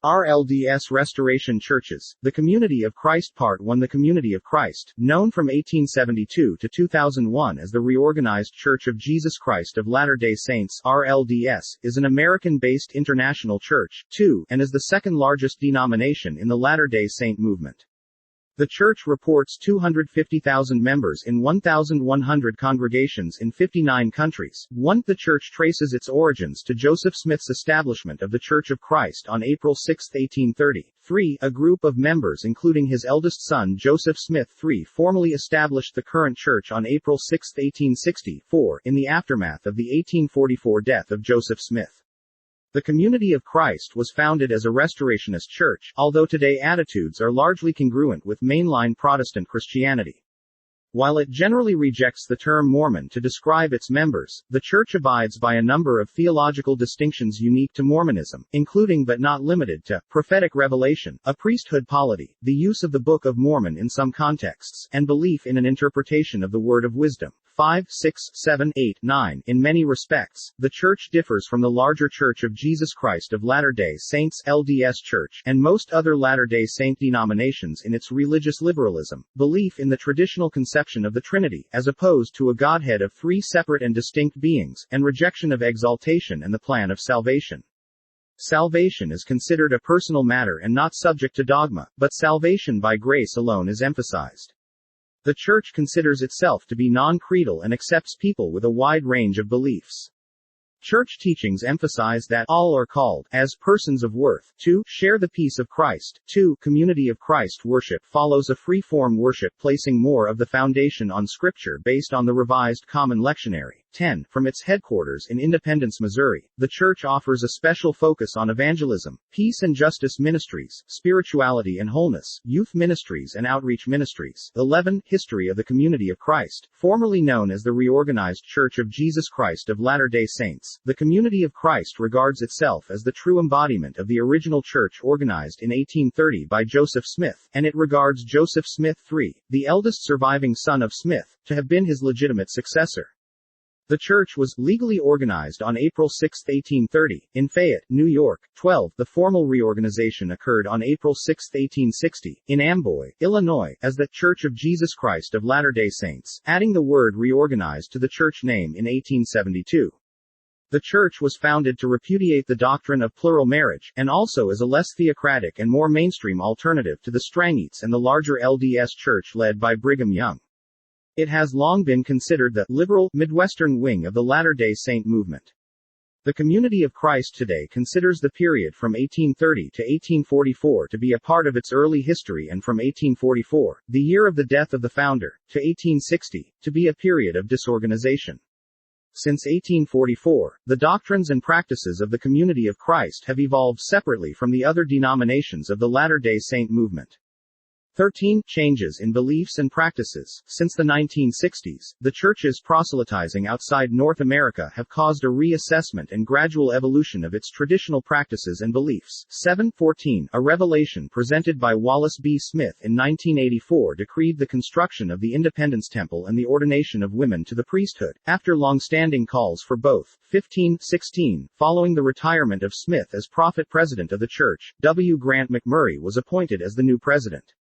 Rlds Restoration Churches. The Community of Christ Part 1. The Community of Christ, known from 1872 to 2001 as the Reorganized Church of Jesus Christ of Latter-day Saints (RLDS), is an American-based international church, too, and is the second largest denomination in the Latter-day Saint movement. The church reports 250,000 members in 1,100 congregations in 59 countries. 1. The church traces its origins to Joseph Smith's establishment of the Church of Christ on April 6, 1830. 3. A group of members including his eldest son Joseph Smith III formally established the current church on April 6, 1860. 4. In the aftermath of the 1844 death of Joseph Smith, the Community of Christ was founded as a Restorationist church, although today attitudes are largely congruent with mainline Protestant Christianity. While it generally rejects the term Mormon to describe its members, the church abides by a number of theological distinctions unique to Mormonism, including but not limited to prophetic revelation, a priesthood polity, the use of the Book of Mormon in some contexts, and belief in an interpretation of the Word of Wisdom. 5, 6, 7, 8, 9. In many respects, the church differs from the larger Church of Jesus Christ of Latter-day Saints (LDS Church) and most other Latter-day Saint denominations in its religious liberalism, belief in the traditional conception of the Trinity, as opposed to a godhead of three separate and distinct beings, and rejection of exaltation and the plan of salvation. Salvation is considered a personal matter and not subject to dogma, but salvation by grace alone is emphasized. The church considers itself to be non-creedal and accepts people with a wide range of beliefs. Church teachings emphasize that all are called, as persons of worth, to share the peace of Christ. 2. Community of Christ worship follows a free-form worship placing more of the foundation on Scripture based on the Revised Common Lectionary. 10. From its headquarters in Independence, Missouri, the church offers a special focus on evangelism, peace and justice ministries, spirituality and wholeness, youth ministries and outreach ministries. 11. History of the Community of Christ, formerly known as the Reorganized Church of Jesus Christ of Latter-day Saints. The Community of Christ regards itself as the true embodiment of the original church organized in 1830 by Joseph Smith, and it regards Joseph Smith III, the eldest surviving son of Smith, to have been his legitimate successor. The church was legally organized on April 6, 1830, in Fayette, New York. 12. The formal reorganization occurred on April 6, 1860, in Amboy, Illinois, as the Church of Jesus Christ of Latter-day Saints, adding the word reorganized to the church name in 1872. The church was founded to repudiate the doctrine of plural marriage, and also as a less theocratic and more mainstream alternative to the Strangites and the larger LDS Church led by Brigham Young. It has long been considered the liberal, Midwestern wing of the Latter-day Saint movement. The Community of Christ today considers the period from 1830 to 1844 to be a part of its early history and from 1844, the year of the death of the founder, to 1860, to be a period of disorganization. Since 1844, the doctrines and practices of the Community of Christ have evolved separately from the other denominations of the Latter-day Saint movement. 13. Changes in beliefs and practices. Since the 1960s, the church's proselytizing outside North America have caused a reassessment and gradual evolution of its traditional practices and beliefs. 7. 14. A revelation presented by Wallace B. Smith in 1984 decreed the construction of the Independence Temple and the ordination of women to the priesthood, after long-standing calls for both. 15. 16. Following the retirement of Smith as prophet president of the church, W. Grant McMurray was appointed as the new president.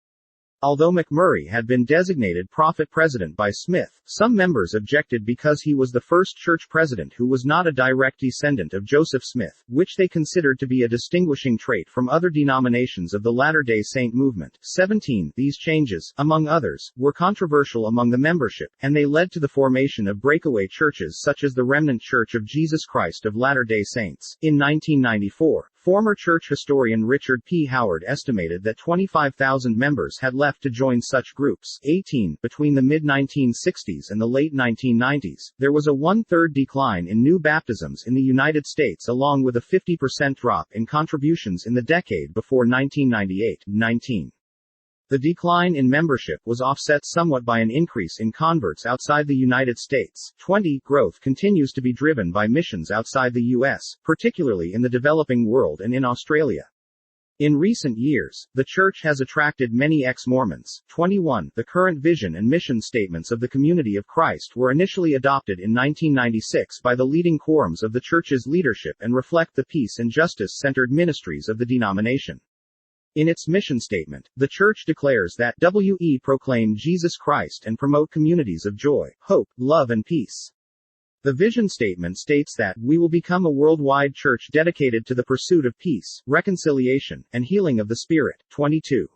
Although McMurray had been designated prophet president by Smith, some members objected because he was the first church president who was not a direct descendant of Joseph Smith, which they considered to be a distinguishing trait from other denominations of the Latter-day Saint movement. 17. These changes, among others, were controversial among the membership, and they led to the formation of breakaway churches such as the Remnant Church of Jesus Christ of Latter-day Saints. In 1994, former church historian Richard P. Howard estimated that 25,000 members had left to join such groups. 18. Between the mid-1960s and the late 1990s, there was a one-third decline in new baptisms in the United States along with a 50% drop in contributions in the decade before 1998. 19. The decline in membership was offset somewhat by an increase in converts outside the United States. 20. Growth continues to be driven by missions outside the U.S., particularly in the developing world and in Australia. In recent years, the Church has attracted many ex-Mormons. 21. The current vision and mission statements of the Community of Christ were initially adopted in 1996 by the leading quorums of the Church's leadership and reflect the peace and justice-centered ministries of the denomination. In its mission statement, the Church declares that we proclaim Jesus Christ and promote communities of joy, hope, love and peace. The vision statement states that we will become a worldwide church dedicated to the pursuit of peace, reconciliation, and healing of the Spirit. 22.